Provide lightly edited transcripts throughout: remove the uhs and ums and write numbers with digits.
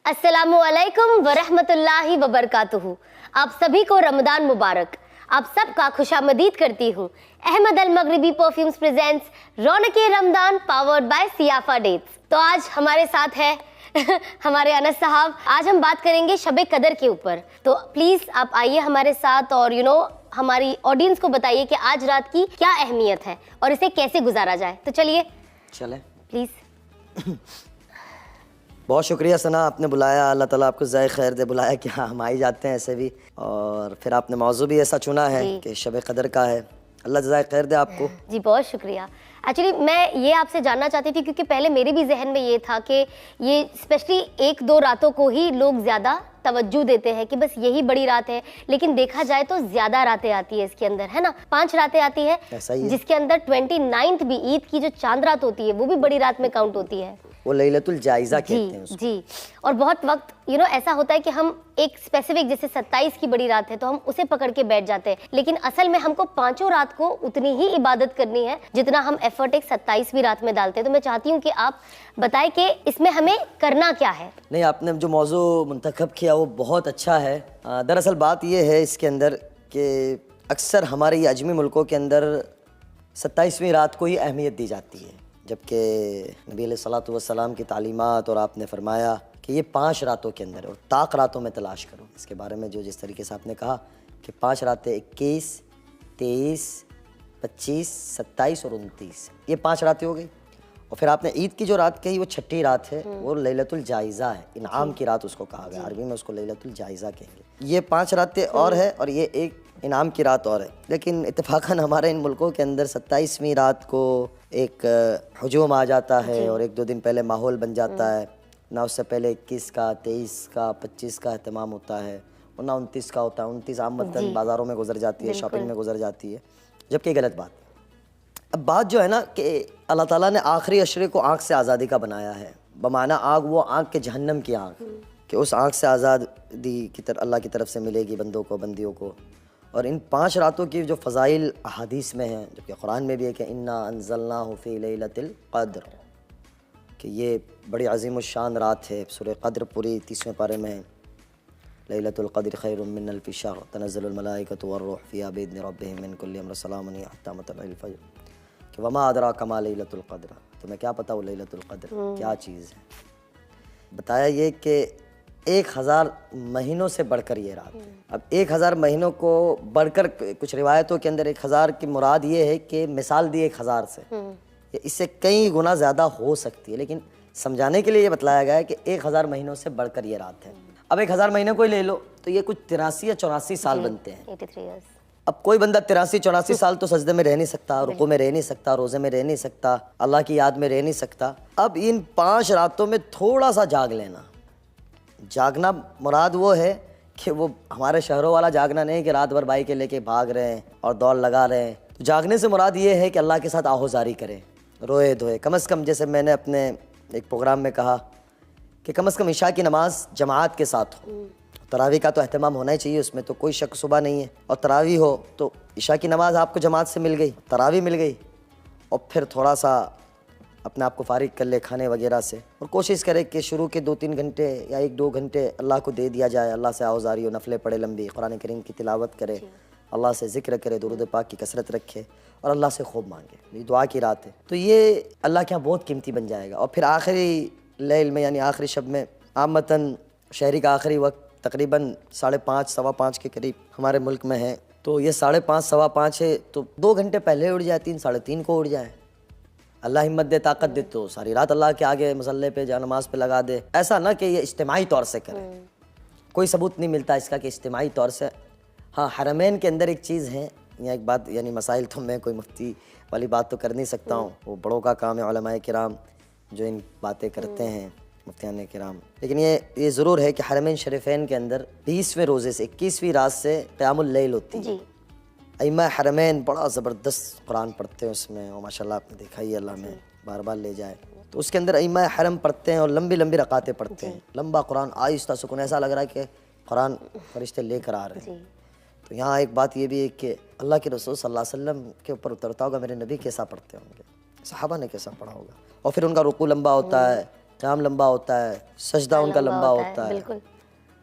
अस्सलामुअलैकुम वरहमतुल्लाहि वबरकातुहू। आप सभी को रमदान मुबारक। आप सबका खुशामदीद करती हूँ। Ahmed Al Maghribi perfumes presents रौनके रमदान पावर्ड बाय सियाफा डेट्स। तो आज हमारे साथ है हमारे अनस साहब। आज हम बात करेंगे शबे कदर के ऊपर। तो प्लीज आप आइए हमारे साथ और हमारी ऑडियंस को बताइए कि आज रात की क्या अहमियत है और इसे कैसे गुजारा जाए। तो चलिए चले प्लीज। बहुत शुक्रिया सना, आपने बुलाया। अल्लाह ताला आपको ज़ाय खैर दे। बुलाया कि हाँ हम आ ही जाते हैं ऐसे भी, और फिर आपने मौजू भी ऐसा चुना है कि शब कदर का है। अल्लाह ज़ाय खैर दे आपको। जी बहुत शुक्रिया। एक्चुअली मैं ये आपसे जानना चाहती थी क्योंकि पहले मेरे भी जहन में ये था कि ये स्पेशली एक दो रातों को ही लोग ज़्यादा तवज्जो देते हैं कि बस यही बड़ी रात है, लेकिन देखा जाए तो ज़्यादा रातें आती है इसके अंदर, है ना। 5 रातें आती है, जिसके अंदर 29 भी ईद की जो चांद रात होती है वो भी बड़ी रात में काउंट होती है। वो लैलतुल जायज़ा कहते हैं उसको। जी। और बहुत वक्त ऐसा होता है कि हम एक स्पेसिफिक जैसे 27 की बड़ी रात है तो हम उसे पकड़ के बैठ जाते हैं, लेकिन असल में हमको 5 रात को उतनी ही इबादत करनी है जितना हम एफर्ट एक 27वीं रात में डालते हैं। तो मैं चाहती हूँ कि आप बताएं कि इसमें हमें करना क्या है। नहीं, आपने जो मौजू मुंतखब किया वो बहुत अच्छा है। दरअसल बात ये है इसके अंदर कि अक्सर हमारे ये अजमी मुल्कों के अंदर 27वीं रात को ही अहमियत दी जाती है, जबकि नबी अलैहिस्सलातु वस्सलाम की तालीमात और आपने फरमाया कि ये 5 रातों के अंदर और ताक रातों में तलाश करो। इसके बारे में जो जिस तरीके से आपने कहा कि 5 रातें 21, 23, 25, 27 और 29, ये 5 रातें हो गई। और फिर आपने ईद की जो रात कही वो 6ठी रात है, वो लैलतुल जायज़ा है। इनाम की रात उसको कहा गया, अरबी में उसको लैलतुल जायज़ा कहेंगे। ये 5 रातें और है और ये एक इनाम की रात और है। लेकिन इत्तेफाकन हमारे इन मुल्कों के अंदर 27वीं रात को एक हुजूम आ जाता है और 1-2 दिन पहले माहौल बन जाता है ना। उससे पहले 21 का, 23 का, 25 का अहतमाम होता है और ना 29 का होता है। 29 आमतन बाज़ारों में गुजर जाती है, शॉपिंग में गुजर जाती है, जबकि गलत बात है। अब बात जो है ना कि अल्लाह ताला ने आखिरी अशरे को आँख से आज़ादी का बनाया है, बमाना आग, वो आँख के जहन्नम की आँख, कि उस आँख से आज़ादी की अल्लाह की तरफ से मिलेगी बंदों को, बंदियों को। और इन 5 रातों की जो फ़ज़ाइल अहादीस में हैं, जबकि कुरान में भी है कि इन्ना अंज़लनाहु फ़ी लैलतिल क़द्र, कि ये बड़ी अज़ीमुश्शान रात है। सूरह क़द्र पूरी 30वें पारे में है, लैलतुल क़द्र खैरुम मिन अल्फ़ि शहर तनज़्ज़लुल मलाइकतु वर्रूह फ़ीहा बिइज़्नि रब्बिहिम मिन कुल्लि अम्र सलामुन हिय हत्ता मतलअल फ़ज्र, कि वमा अदराका मा लैलतुल क़द्र, तुम्हें क्या पता वो लैलतुल क़द्र क्या चीज़ है। बताया ये कि 1000 महीनों से बढ़कर ये रात। अब 1000 महीनों को बढ़कर, कुछ रिवायतों के अंदर 1000 की मुराद ये है कि मिसाल दी 1000 से, इससे कई गुना ज़्यादा हो सकती है, लेकिन समझाने के लिए ये बतलाया गया है कि 1000 महीनों से बढ़कर ये रात है। अब 1000 महीने को ही ले लो तो ये कुछ 83 या 84 साल बनते हैं। 83 years। अब कोई बंदा 83-84 साल तो सजदे में रह नहीं सकता, रुकू में रह नहीं सकता, रोज़े में रह नहीं सकता, अल्लाह की याद में रह नहीं सकता। अब इन 5 रातों में थोड़ा सा जाग लेना। जागना मुराद वो है कि वो हमारे शहरों वाला जागना नहीं कि रात भर बाइक के लेके भाग रहे हैं और दौड़ लगा रहे हैं। तो जागने से मुराद ये है कि अल्लाह के साथ आहोजारी करें, रोए धोए। कम से कम, जैसे मैंने अपने एक प्रोग्राम में कहा कि कम से कम इशा की नमाज जमात के साथ हो। तरावी का तो अहतमाम होना ही चाहिए, उसमें तो कोई शक सुबह नहीं है। और तरावी हो तो इशा की नमाज आपको जमात से मिल गई, तरावी मिल गई, और फिर थोड़ा सा अपने आप को फारिग कर ले खाने वगैरह से, और कोशिश करे कि शुरू के 2-3 घंटे या 1-2 घंटे अल्लाह को दे दिया जाए। अल्लाह से आउज़ारी हो, नफले पढ़े लंबी, कुरान करीम की तिलावत करे, अल्लाह से ज़िक्र करे, दुरूद पाक की कसरत रखे और अल्लाह से खूब मांगे। ये दुआ की रात है, तो ये अल्लाह के यहाँ बहुत कीमती बन जाएगा। और फिर आखिरी लैल में यानी आखिरी शब में, आमतन शहरी का आखिरी वक्त तकरीबन 5:30 सवा 5 के करीब हमारे मुल्क में है, तो ये 5:30 सवा 5 है, तो 2 घंटे पहले उठ जाए, 3 साढ़े 3 को उठ जाए। अल्लाह हिम्मत दे, ताकत दे तो सारी रात अल्लाह के आगे मसल्ले पे जा नमाज पे लगा दे। ऐसा ना कि ये इज्तिमाई तौर से करे, कोई सबूत नहीं मिलता इसका कि इज्तिमाई तौर से। हाँ, हरमैन के अंदर एक चीज़ है, यहाँ एक बात, यानी मसाइल तो मैं कोई मुफ्ती वाली बात तो कर नहीं सकता हूँ, वो बड़ों का काम है, उलमाए किराम जो इन बातें करते हैं, मुफ्तियान किराम। लेकिन ये ज़रूर है कि हरमैन शरीफैन के अंदर 20वें रोज़े से 21वीं रात से क़यामुल लैल होती है। अइम्मा हरमैन बड़ा ज़बरदस्त कुरान पढ़ते हैं उसमें, और माशाल्लाह आपने देखा ही, अल्लाह में बार बार ले जाए। तो उसके अंदर अइम्मा हरम पढ़ते हैं और लंबी लंबी रकातें पढ़ते हैं, लंबा कुरान, आहिस्ता सुकून, ऐसा लग रहा है कि कुरान फरिश्ते लेकर आ रहे हैं। तो यहाँ एक बात ये भी है कि अल्लाह के रसूल सल्लल्लाहु अलैहि वसल्लम के ऊपर उतरता होगा, मेरे नबी कैसा पढ़ते होंगे, सहाबा ने कैसा पढ़ा होगा। और फिर उनका रुकू लंबा होता है, क़याम लंबा होता है, सजदा उनका लंबा होता है, बिल्कुल।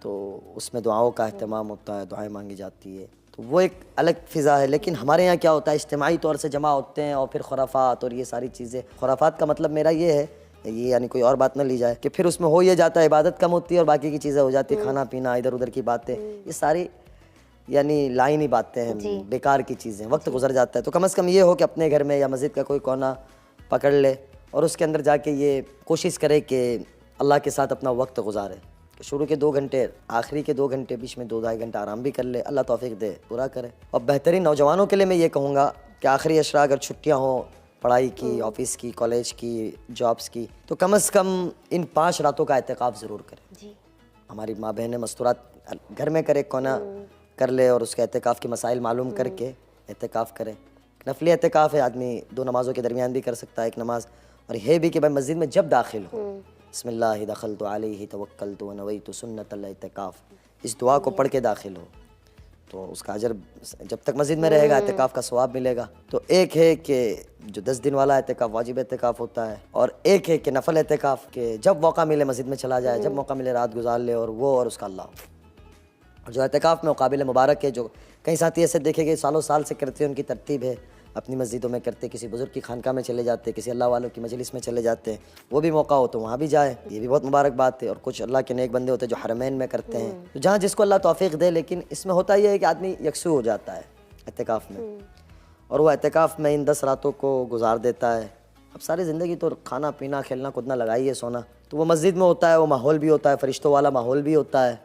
तो उसमें दुआओं का अहतमाम होता है, दुआएं मांगी जाती है, तो वो एक अलग फ़िज़ा है। लेकिन हमारे यहाँ क्या होता है, इज्तिमाई तौर से जमा होते हैं और फिर खुराफात और ये सारी चीज़ें। खुराफात का मतलब मेरा ये है, ये यानी कोई और बात ना ली जाए, कि फिर उसमें हो ये जाता है इबादत कम होती है और बाकी की चीज़ें हो जाती है, खाना पीना, इधर उधर की बातें, ये सारी यानी लाइनी बातें हैं, बेकार की चीज़ें, वक्त गुजर जाता है। तो कम से कम ये हो कि अपने घर में या मस्जिद का कोई कोना पकड़ ले और उसके अंदर जाके ये कोशिश करे कि अल्लाह के साथ अपना वक्त गुजारे। शुरू के 2 घंटे, आखिरी के 2 घंटे, बीच में 2-2.5 घंटा आराम भी कर ले, अल्लाह तौफीक दे, पूरा करे। और बेहतरीन नौजवानों के लिए मैं ये कहूँगा कि आखिरी अशरा अगर छुट्टियाँ हों, पढ़ाई की, ऑफिस की, कॉलेज की, जॉब्स की, तो कम से कम इन 5 रातों का एहतिकाफ ज़रूर करें। जी। हमारी माँ बहनें मस्तूरात घर में करे, कोना कर ले और उसके एहतिकाफ के मसाइल मालूम करके एहतिकाफ करे। नफली एहतिकाफ है, आदमी 2 नमाज़ों के दरमियान भी कर सकता है, 1 नमाज। और ये भी कि भाई मस्जिद में जब दाखिल हो, बिस्मिल्लाहि दखलतु अलैहि तवक्कलतु व नवैतु सुन्नतल एहतिकाफ, इस दुआ को पढ़ के दाखिल हो तो उसका अजर जब तक मस्जिद में रहेगा एहतिकाफ का सवाब मिलेगा। तो एक है कि जो 10 दिन वाला एहतिकाफ वाजिब एहतिकाफ होता है, और एक है कि नफल एहतिकाफ के जब मौका मिले मस्जिद में चला जाए, जब मौका मिले रात गुजार ले, और वो और उसका अल्लाह। और जो एहतिकाफ में काबिल मुबारक है, जो कई साथी ऐसे देखे कि सालों साल से करते हैं, उनकी तरतीब है, अपनी मस्जिदों में करते, किसी बुज़ुर्ग की खानका में चले जाते, किसी अल्लाह वालों की मजलिस में चले जाते हैं, वो भी मौका हो तो वहाँ भी जाए, ये भी बहुत मुबारक बात है। और कुछ अल्लाह के नेक बंदे होते हैं जो हरमैन में करते हैं, तो जहाँ जिसको अल्लाह तौफीक दे। लेकिन इसमें होता यह है कि आदमी यकसू हो जाता है एहतिकाफ में, और वो एहतिकाफ में इन 10 रातों को गुजार देता है। अब सारी ज़िंदगी तो खाना पीना, खेलना कूदना लगाई है, सोना, तो वो मस्जिद में होता है, वो माहौल भी होता है, फरिश्तों वाला माहौल भी होता है,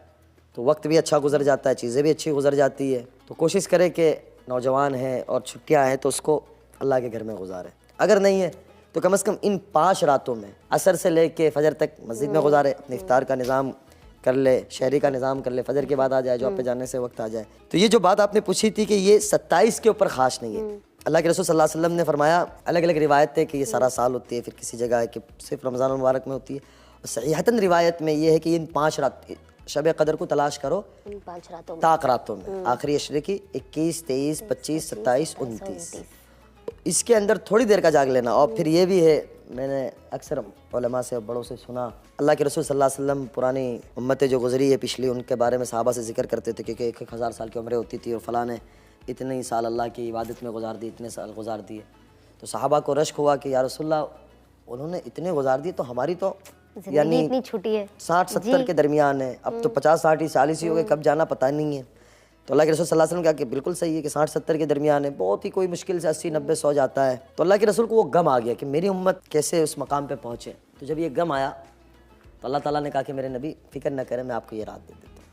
तो वक्त भी अच्छा गुजर जाता है, चीज़ें भी अच्छी गुजर जाती है। तो कोशिश करें कि नौजवान हैं और छुट्टियाँ हैं तो उसको अल्लाह के घर में गुजारे। अगर नहीं है तो कम से कम इन 5 रातों में असर से लेके फजर तक मस्जिद में गुजारे, अपने इफ्तार का निज़ाम कर ले, शहरी का निज़ाम कर ले, फजर के बाद आ जाए, जॉब पे जाने से वक्त आ जाए। तो ये जो बात आपने पूछी थी कि ये 27 के ऊपर ख़ास नहीं है, अल्लाह के रसूल सल्लल्लाहु अलैहि वसल्लम ने फरमाया, अलग अलग रिवायत है कि ये सारा साल होती है, फिर किसी जगह है कि सिर्फ रमज़ान मुबारक में होती है। और सहीहतन रिवायत में ये है कि इन 5 रात शब कदर को तलाश करो, इन 5 रातों में, ताक रातों में, आखिरी अशरे की 21, 23, 25, 27, 29, इसके अंदर थोड़ी देर का जाग लेना। और फिर ये भी है, मैंने अक्सर उलमा से बड़ों से सुना, अल्लाह के रसूल सल्लल्लाहु अलैहि वसल्लम पुरानी उम्मतें जो गुजरी है पिछली, उनके बारे में सहाबा से जिक्र करते थे कि 1000 साल की उम्रें होती थी और फलां ने इतने ही साल अल्लाह की इबादत में गुजार दिए, इतने साल गुजार दिए। तो सहाबा को रश्क हुआ कि या रसूलल्लाह, उन्होंने इतने गुजार दिए तो हमारी तो यानी इतनी छुट्टी है, 60-70 के दरमियान है, अब तो 50, 60, 40 ही हो गए, कब जाना पता नहीं है। तो अल्लाह के रसूल सल्लल्लाहु अलैहि वसल्लम कहा कि बिल्कुल सही है कि 60-70 के दरमियान है, बहुत ही कोई मुश्किल से 80, 90, 100 जाता है। तो अल्लाह के रसूल को वो गम आ गया कि मेरी उम्मत कैसे उस मकाम पे पहुँचे। तो जब ये गम आया तो अल्लाह ताला ने कहा कि मेरे नबी फ़िक्र न करें, मैं आपको ये रात दे देता हूँ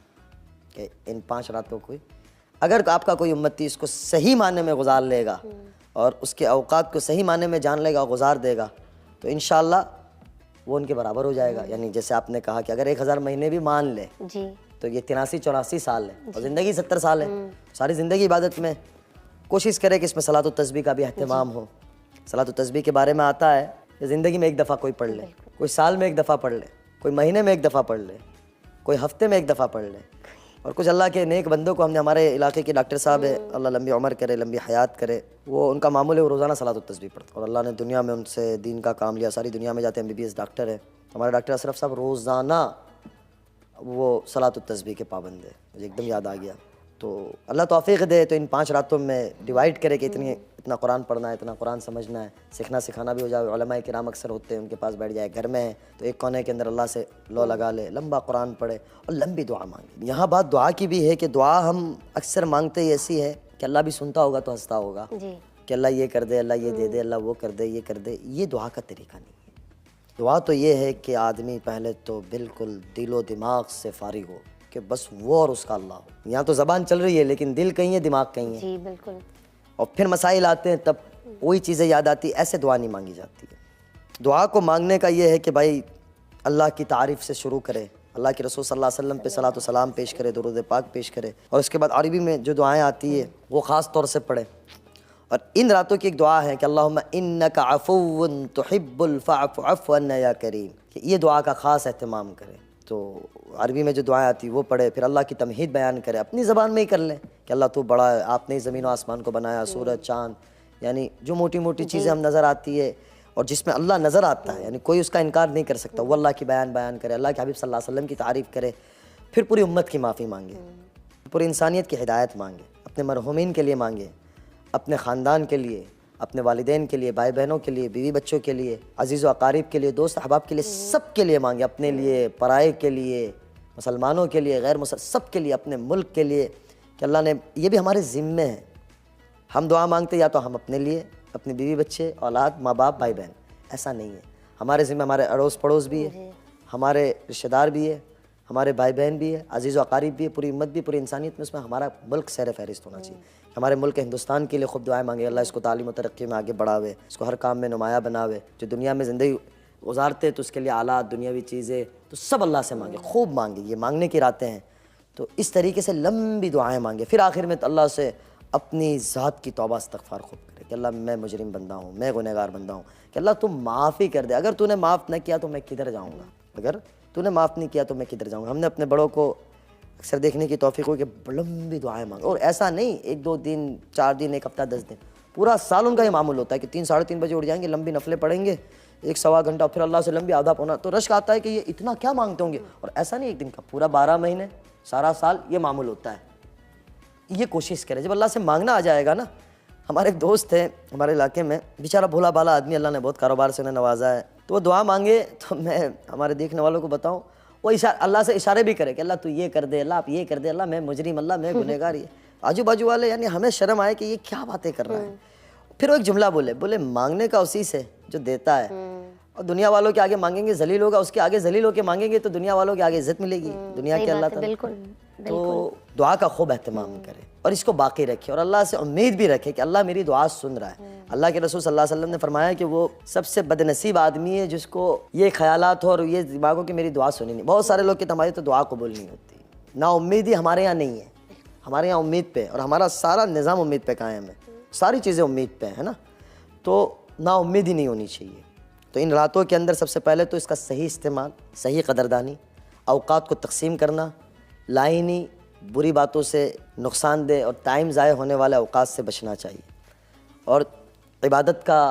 कि इन 5 रातों को अगर आपका कोई उम्मती इसको सही मायने में गुजार लेगा और उसके औकात को सही मायने में जान लेगा और गुजार देगा, तो इंशाअल्लाह वो उनके बराबर हो जाएगा। यानी जैसे आपने कहा कि अगर 1000 महीने भी मान ले जी, तो ये 83-84 साल है और ज़िंदगी 70 साल है। सारी ज़िंदगी इबादत में कोशिश करे कि इसमें सलात व तस्बीह का भी अहतमाम हो। सलात व तस्बीह के बारे में आता है कि ज़िंदगी में 1 दफ़ा कोई पढ़ ले, कोई साल में 1 दफ़ा पढ़ ले, कोई महीने में 1 दफ़ा पढ़ ले, कोई हफ्ते में 1 दफ़ा पढ़ ले। और कुछ अल्लाह के नेक बंदों को, हमने हमारे इलाके के डॉक्टर साहब है, अल्लाह लंबी उम्र करे, लंबी हयात करे, वो उनका मामूल है, वो रोज़ाना सलात व तस्बीह पढ़ते और अल्लाह ने दुनिया में उनसे दीन का काम लिया, सारी दुनिया में जाते हैं, MBBS डॉक्टर है। हमारे डॉक्टर अशरफ साहब रोज़ाना वो सलात व तस्बीह के पाबंद है, मुझे एकदम याद आ गया। तो अल्लाह तौफीक दे तो इन 5 रातों में डिवाइड करे कि इतना कुरान पढ़ना है, इतना कुरान समझना है, सीखना सिखाना भी हो जाए। उलमाए किराम अक्सर होते हैं, उनके पास बैठ जाए, घर में है तो एक कोने के अंदर अल्लाह से लो लगा ले, लंबा कुरान पढ़े और लंबी दुआ मांगे। यहाँ बात दुआ की भी है कि दुआ हम अक्सर मांगते ही ऐसी है कि अल्लाह भी सुनता होगा तो हंसता होगा कि अल्लाह ये कर दे, अल्लाह ये दे दे, अल्लाह वो कर दे, ये कर दे। ये दुआ का तरीका नहीं है। दुआ तो ये है कि आदमी पहले तो बिल्कुल दिलो दिमाग से फारिग हो कि बस वो और उसका अल्लाह हो। यहाँ तो ज़बान चल रही है लेकिन दिल कहीं है, दिमाग कहीं है। जी बिल्कुल। और फिर मसाइल आते हैं तब वही चीज़ें याद आती है। ऐसे दुआ नहीं मांगी जाती है। दुआ को मांगने का ये है कि भाई अल्लाह की तारीफ़ से शुरू करे, अल्लाह के रसूल सल्लल्लाहु अलैहि वसल्लम पे सलात व सलाम पेश करे, दुरूद पाक पेश करे, और उसके बाद अरबी में जो दुआएं आती है वो ख़ास तौर से पढ़े। और इन रातों की एक दुआ है कि अल्लाहुम्मा इन्नका अफ़ुव्वुन तुहिब्बुल फ़अफ़ु अफ़्व अन्ना या करीम, कि ये दुआ का ख़ास एहतमाम करें। तो अरबी में जो दुआएं आती है वो पढ़े, फिर अल्लाह की तमहीद बयान करे, अपनी ज़बान में ही कर लें कि अल्लाह तू बड़ा है, आपने ज़मीन व आसमान को बनाया, सूरज चाँद, यानी जो मोटी मोटी चीज़ें हम नज़र आती है और जिसमें अल्लाह नज़र आता है, यानी कोई उसका इनकार नहीं कर सकता, वो अल्लाह की बयान करे, अल्लाह के हबीब सल्लल्लाहु अलैहि वसल्लम की तारीफ़ करे, फिर पूरी उम्मत की माफ़ी मांगे, पूरी इंसानियत की हिदायत मांगे, अपने मरहूमीन के लिए मांगे, अपने ख़ानदान के लिए, अपने वालिदैन के लिए, भाई बहनों के लिए, बीवी बच्चों के लिए, अजीज़ व अकारीब के लिए, दोस्त अहबाब के लिए, सब के लिए मांगे, अपने लिए, पराए के लिए, मुसलमानों के लिए, गैर मुसलमान, सब के लिए, अपने मुल्क के लिए, कि अल्लाह ने, ये भी हमारे ज़िम्मे है। हम दुआ मांगते या तो हम अपने लिए, अपने बीवी बच्चे, औलाद, माँ बाप, भाई बहन, ऐसा नहीं है। हमारे ज़िम्मे हमारे अड़ोस पड़ोस भी है, हमारे रिश्तेदार भी है, हमारे भाई बहन भी है, अजीज़ व अकारीब भी है, पूरी उम्मत भी, पूरी इंसानियत में, उसमें हमारा मुल्क सैर फहरिस्त होना चाहिए। हमारे मुल्क हिंदुस्तान के लिए खूब दुआएं मांगे, अल्लाह इसको तालीम और तरक्की में आगे बढ़ावे, इसको हर काम में नुमाया बनावे, जो दुनिया में ज़िंदगी गुजारते तो उसके लिए आलात, दुनियावी चीज़ें, तो सब अल्लाह से मांगे, खूब मांगे, ये मांगने की रातें हैं। तो इस तरीके से लंबी दुआएं मांगे, फिर आखिर में तो अल्लाह से अपनी ज़ात की तौबा इस्तग़फ़ार खूब करे कि अल्लाह मैं मुजरिम बंदा हूँ, मैं गुनहगार बंदा हूँ, कि अल्लाह तू माफ़ ही कर दे, अगर तूने माफ़ न किया तो मैं किधर जाऊँगा, अगर तूने माफ़ नहीं किया तो मैं किधर जाऊँगा। हमने अपने बड़ों को अक्सर देखने की तौफीक हो कि लंबी दुआएं मांगे, और ऐसा नहीं 1-2 दिन, 4 दिन, 1 हफ्ता, 10 दिन, पूरा साल उनका ये मामूल होता है कि 3 साढ़े 3 बजे उठ जाएंगे, लंबी नफलें पढ़ेंगे, 1-1.25 घंटा, फिर अल्लाह से लंबी आधा पौना, तो रश्क आता है कि ये इतना क्या मांगते होंगे। और ऐसा नहीं एक दिन का, पूरा 12 महीने, सारा साल ये मामूल होता है। ये कोशिश करें, जब अल्लाह से मांगना आ जाएगा ना। हमारे एक दोस्त है हमारे इलाके में, बेचारा भोला भाला आदमी, अल्लाह ने बहुत कारोबार से उन्हें नवाजा है, तो वो दुआ मांगे तो मैं हमारे देखने वालों को बताऊं, वो अल्लाह से इशारे भी करे कि अल्लाह तू ये कर दे, अल्लाह आप ये कर दे, अल्लाह मैं मुजरिम, अल्लाह मैं गुनहगार। ये आजू बाजू वाले, यानी हमें शर्म आए कि ये क्या बातें कर रहा है। फिर वो एक जुमला बोले मांगने का उसी से जो देता है, और दुनिया वालों के आगे मांगेंगे जलील होगा, उसके आगे जलील होकर मांगेंगे तो दुनिया वालों के आगे इज्जत मिलेगी, दुनिया के अल्लाह ताला। तो दुआ का खूब एहतमाम करे और इसको बाकी रखे, और अल्लाह से उम्मीद भी रखे कि अल्लाह मेरी दुआ सुन रहा है। अल्लाह के रसूल सल्लल्लाहु अलैहि वसल्लम ने फरमाया कि वो सबसे बदनसीब आदमी है जिसको ये ख्यालात हो और ये दिमाग हो कि मेरी दुआ सुनी नहीं। बहुत सारे लोग कहते हमारी तो दुआ कबूल नहीं होती। ना उम्मीद ही हमारे यहाँ नहीं है, हमारे यहाँ उम्मीद पे, और हमारा सारा निज़ाम उम्मीद पे कायम है, सारी चीज़ें उम्मीद पे है ना। तो ना उम्मीद ही नहीं होनी चाहिए। तो इन रातों के अंदर सबसे पहले तो इसका सही इस्तेमाल, सही कदरदानी, औकात को तकसीम करना, लाइनी बुरी बातों से नुकसानदेह और टाइम ज़ाय होने वाले औकात से बचना चाहिए, और इबादत का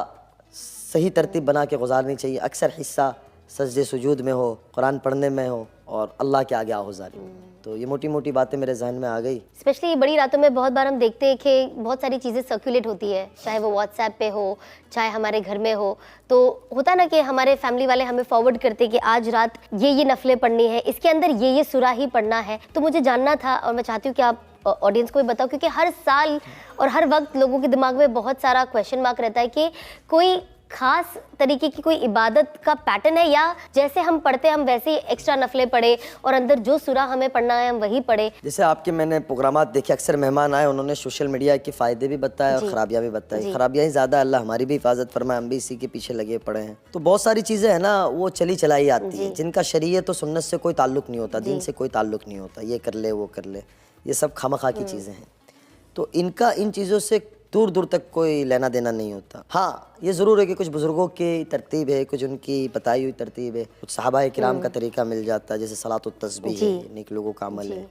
सही तरतीब बना के गुजारनी चाहिए। अक्सर हिस्सा सजदे सुजूद में हो, कुरान पढ़ने में हो, और अल्लाह के आगे आहुजारी में। तो ये मोटी मोटी बातें मेरे जहन में आ गई। स्पेशली बड़ी रातों में बहुत बार हम देखते हैं कि बहुत सारी चीज़ें सर्कुलेट होती है, चाहे वो व्हाट्सएप पे हो, चाहे हमारे घर में हो। तो होता ना कि हमारे फैमिली वाले हमें फॉरवर्ड करते कि आज रात ये नफलें पढ़नी है, इसके अंदर ये सूरा ही पढ़ना है। तो मुझे जानना था, और मैं चाहती हूँ कि आप ऑडियंस को भी बताओ, क्योंकि हर साल और हर वक्त लोगों के दिमाग में बहुत सारा क्वेश्चन मार्क रहता है कि कोई खास तरीके की कोई इबादत का पैटर्न है, या जैसे हम पढ़ते हैं हम वैसे ही एक्स्ट्रा नफले पढ़े और अंदर जो सूरा हमें पढ़ना है हम वही पढ़े। जैसे आपके मैंने प्रोग्रामात देखे, अक्सर मेहमान आए, उन्होंने सोशल मीडिया के फ़ायदे भी बताए और ख़राबियाँ भी बताई। ख़राबियाँ ही ज़्यादा, अल्लाह हमारी भी हिफाजत फरमाए, हम भी इसी के पीछे लगे पड़े हैं। तो बहुत सारी चीज़ें हैं ना, वो चली चलाई आती है, जिनका शरीयत और सुन्नत से कोई ताल्लुक़ नहीं होता, दिन से कोई ताल्लुक़ नहीं होता, ये कर ले वो कर ले, ये सब खामखा की चीज़ें हैं। तो इनका इन चीज़ों से दूर दूर तक कोई लेना देना नहीं होता। हाँ, ये ज़रूर है कि कुछ बुज़ुर्गों की तरतीब है, कुछ उनकी बताई हुई तरतीब है, कुछ सहाबाए किराम का तरीका मिल जाता है, जैसे सलात और तस्बीह है, नेक लोगों का अमल है।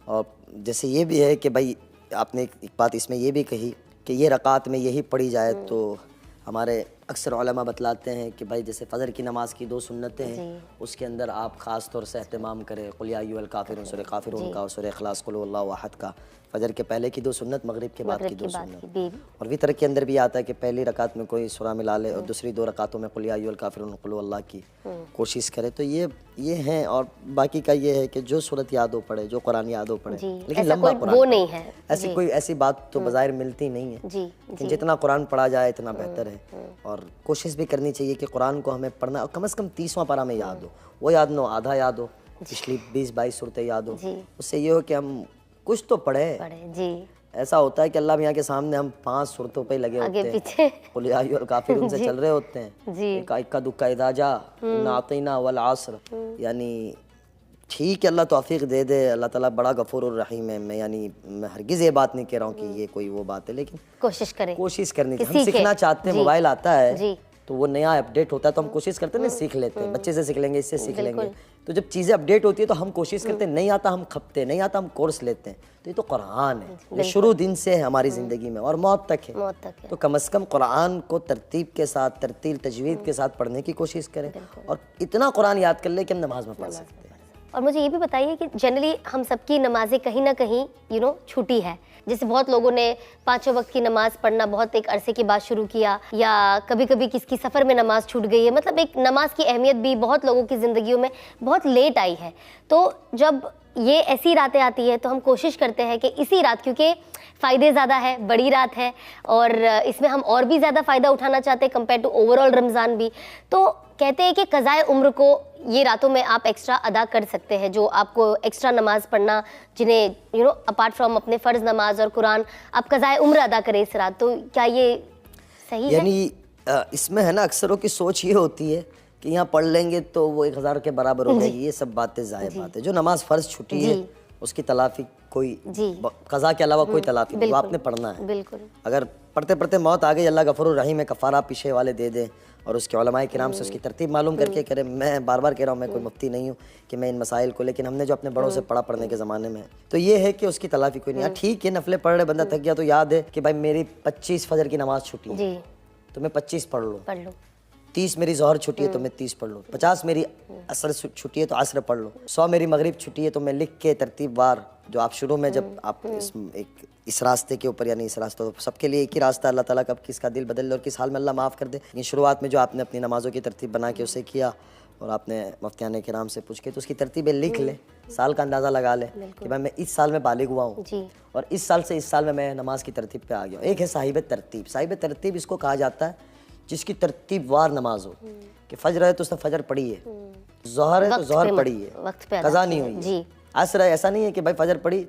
और जैसे ये भी है कि भाई आपने एक बात इसमें ये भी कही कि ये रकात में यही पढ़ी जाए, तो हमारे अक्सर उलमा बतलाते हैं कि भाई जैसे फ़जर की नमाज की 2 सुन्नतें हैं, उसके अंदर आप ख़ास तौर से एहतमाम करें कुल या अय्युहल काफ़िरून, सूरह काफ़िरून का, और सूरह इखलास, कुल हुवल्लाहु अहद का। फ़जर के पहले की 2 सुन्नत, मगरिब के बाद की 2 सुन्नत। और वितर के अंदर भी आता है कि पहली रकात में कोई सूरा मिला ले और दूसरी 2 रकातों में कुल या अय्युहल काफ़िरून, कुल हुवल्लाह की कोशिश करे। तो ये हैं, और बाकी का ये है कि जो सूरत याद हो पढ़े, जो कुरान याद हो पढ़े, लेकिन लंबा कुरान वो नहीं है। ऐसी कोई ऐसी बात तो बज़ाहिर मिलती नहीं है, लेकिन जितना कुरान पढ़ा जाए इतना बेहतर है। और कोशिश भी करनी चाहिए कि कुरान को हमें पढ़ना, और कम से कम 30वां पारा में याद हो, वो याद ना हो आधा याद हो, पिछली 20-22 सूरतें याद हो। उससे ये हो कि हम कुछ तो पढ़े जी। ऐसा होता है कि अल्लाह मियाँ के सामने हम 5 सूरतों पे लगे होते हैं, कुल या अय्युहल काफ़िरून से चल रहे होते हैं, इक्का दुक्का इज़ा जा, इन्ना अतैना वल अस्र, यानी ठीक है, अल्लाह तौफीक दे दे, अल्लाह ताला बड़ा गफूर रहीम है। मैं यानी मैं हरगिज़ ये बात नहीं कह रहा हूँ कि ये कोई वो बात है, लेकिन कोशिश करनी चाहिए। हम सीखना चाहते हैं, मोबाइल आता है, तो वो नया अपडेट होता है तो हम कोशिश करते हैं ना, सीख लेते हैं, बच्चे से सीख लेंगे, इससे सीख लेंगे। तो जब चीज़ें अपडेट होती है तो हम कोशिश करते हैं, नहीं आता हम खपते, नहीं आता हम कोर्स लेते हैं। तो ये तो कुरान है, ये शुरू दिन से है हमारी ज़िंदगी में और मौत तक है। मौत तक है। तो कम से कम कुरान को तरतीब के साथ, तरतील तजवीद के साथ पढ़ने की कोशिश करें और इतना कुरान याद कर ले कि हम नमाज में पढ़ सकते हैं। और मुझे ये भी बताइए कि जनरली हम सबकी नमाजें कहीं ना कहीं छूटी है। जैसे बहुत लोगों ने 5 वक्त की नमाज पढ़ना बहुत एक अरसे के बाद शुरू किया, या कभी कभी किसकी सफ़र में नमाज छूट गई है। मतलब एक नमाज की अहमियत भी बहुत लोगों की ज़िंदगियों में बहुत लेट आई है। तो जब ये ऐसी रातें आती है तो हम कोशिश करते हैं कि इसी रात, क्योंकि फ़ायदे ज़्यादा है, बड़ी रात है और इसमें हम और भी ज़्यादा फ़ायदा उठाना चाहते हैं कंपेयर टू ओवरऑल रमज़ान भी। तो कहते हैं कि क़ज़ाए उम्र को ये रातों में आप एक्स्ट्रा अदा कर सकते हैं, जो आपको एक्स्ट्रा नमाज पढ़ना, जिन्हें अपार्ट फ्रॉम अपने फ़र्ज़ नमाज और कुरान आप क़ज़ाए उम्र अदा करें इस रात। तो क्या ये सही है? यानी इसमें है ना, अक्सरों की सोच ये होती है कि यहाँ पढ़ लेंगे तो वो 1000 के बराबर हो जाएगी। ये सब बातें ज़ाहिर बात है। जो नमाज फ़र्ज़ छुट्टी है उसकी तलाफ़ी कोई क़ज़ा के अलावा कोई तलाफ़ी नहीं, वो आपने पढ़ना है। बिल्कुल। अगर पढ़ते पढ़ते मौत आ गई, अल्लाह गफूरुर रहीम है, कफ़ारा पीछे वाले दे दे और उसके उलमाए किराम से उसकी तरतीब मालूम करके करें। मैं बार बार कह रहा हूँ, मैं कोई मुफ्ती नहीं हूँ कि मैं इन मसाइल को, लेकिन हमने जो अपने बड़ों से पढ़ा पढ़ने के ज़माने में, तो ये है कि उसकी तलाफ़ी कोई नहीं। ठीक है, नफले पढ़ रहे, बंदा थक गया तो याद है कि भाई मेरी 25 फजर की नमाज छुट्टी है तो मैं 25 पढ़ लूँ, 30 मेरी ज़ोहर छुट्टी है तो मैं 30 पढ़ लूँ, 50 मेरी असर छुट्टी है तो असर पढ़ लूँ, 100 मेरी मगरिब छुट्टी है तो मैं लिख के तरतीबवार, जो आप शुरू में जब आप इस रास्ते के ऊपर, यानी इस रास्ते, तो सबके लिए एक ही रास्ता, अल्लाह ताला कब किसका दिल बदल ले और किस हाल में अल्लाह माफ़ कर दे। लेकिन शुरुआत में जो आपने अपनी नमाज़ों की तरतीब बना के उसे किया और आपने मुफ्तियान किराम से पूछ के तो उसकी तरतीबें लिख ले, साल का अंदाज़ा लगा ले कि भाई मैं इस साल में बालिग हुआ हूँ और इस साल से इस साल में मैं नमाज की तरतीब पे आ गया हूँ। एक है साहिब तरतीब। साहिब तरतीब इसको कहा जाता है जिसकी तरतीब वार नमाज हो, कि फजर है तो उसने फजर पढ़ी है, ज़ोहर है तो ज़ोहर पढ़ी है, क़ज़ा नहीं हुई। असर है, ऐसा नहीं है कि भाई फजर पढ़ी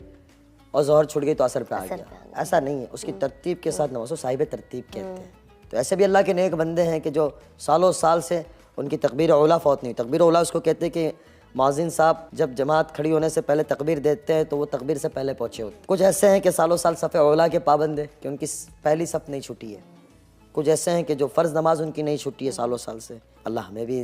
और ज़ोहर छूट गई तो असर पे आ गया, ऐसा नहीं है। उसकी तरतीब के साथ नमाज, साहिब तरतीब कहते हैं। तो ऐसे भी अल्लाह के नेक बंदे हैं कि जो सालों साल से उनकी तकबीर औला फौत नहीं। तकबीर औला उसको कहते हैं कि मुअज़्ज़िन साहब जब जमात खड़ी होने से पहले तकबीर देते हैं तो वो तकबीर से पहले पहुँचे होते हैं। कुछ ऐसे हैं कि सालों साल सफ़े औला के पाबंद है कि उनकी पहली सफ़ नहीं छूटी है। कुछ ऐसे हैं कि जो फ़र्ज़ नमाज उनकी नहीं छूटी है सालों साल से। अल्लाह हमें भी